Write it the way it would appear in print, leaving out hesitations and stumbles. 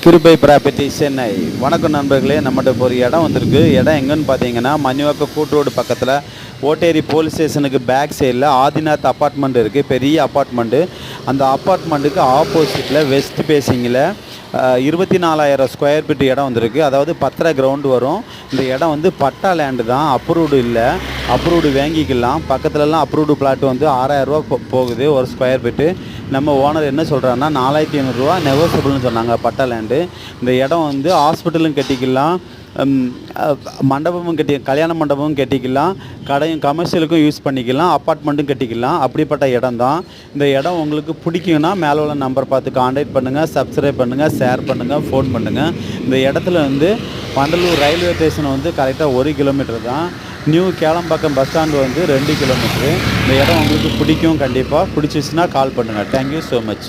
கிருபை ப்ராப்பர்ட்டி சென்னை. வணக்கம் நண்பர்களே, நம்மகிட்ட இப்போ ஒரு இடம் வந்திருக்கு. இடம் எங்கன்னு பார்த்தீங்கன்னா மணிவாக்கம் கூட்டு ரோடு பக்கத்தில் ஓட்டேரி போலீஸ் ஸ்டேஷனுக்கு பேக் சைடில் ஆதிநாத் அப்பார்ட்மெண்ட் இருக்குது. பெரிய அப்பார்ட்மெண்ட்டு. அந்த அப்பார்ட்மெண்ட்டுக்கு ஆப்போசிட்டில் வெஸ்ட் பேசிங்கில் 24,000 ஸ்கொயர் ஃபீட் இடம் வந்திருக்கு. அதாவது 10 கிரவுண்டு வரும். இந்த இடம் வந்து பட்டா லேண்டு தான், அப்ரூவ்டு இல்லை. அப்ரூவ்டு வாங்கிக்கலாம். பக்கத்துலலாம் அப்ரூவ்டு பிளாட் வந்து 6,000 ரூபா போகுது ஒரு ஸ்கொயர் ஃபீட்டு. நம்ம ஓனர் என்ன சொல்கிறாங்கன்னா 4,500 ரூபா நெகோசியபிள்னு சொன்னாங்க பட்டா லேண்டு. இந்த இடம் வந்து ஹாஸ்பிட்டலும் கட்டிக்கலாம், மண்டபமும் கல்யாண மண்டபமும் கட்டிக்கலாம், கடையும் கமர்ஷியலுக்கும் யூஸ் பண்ணிக்கலாம், அப்பார்ட்மெண்ட்டும் கட்டிக்கலாம். அப்படிப்பட்ட இடம் தான். இந்த இடம் உங்களுக்கு பிடிக்குன்னா மேலே உள்ள நம்பர் பார்த்து கான்டாக்ட் பண்ணுங்கள், சப்ஸ்கிரைப் பண்ணுங்கள், ஷேர் பண்ணுங்கள், ஃபோன் பண்ணுங்கள். இந்த இடத்துல வந்து வண்டலூர் ரயில்வே ஸ்டேஷன் வந்து கரெக்டாக 1 கிலோமீட்டர் தான். நியூ கேளம்பாக்கம் பஸ் ஸ்டாண்டு வந்து 2 கிலோமீட்ரு. இந்த இடம் உங்களுக்கு பிடிக்கும். கண்டிப்பாக பிடிச்சிச்சுன்னா கால் பண்ணுங்கள். Thank you so much.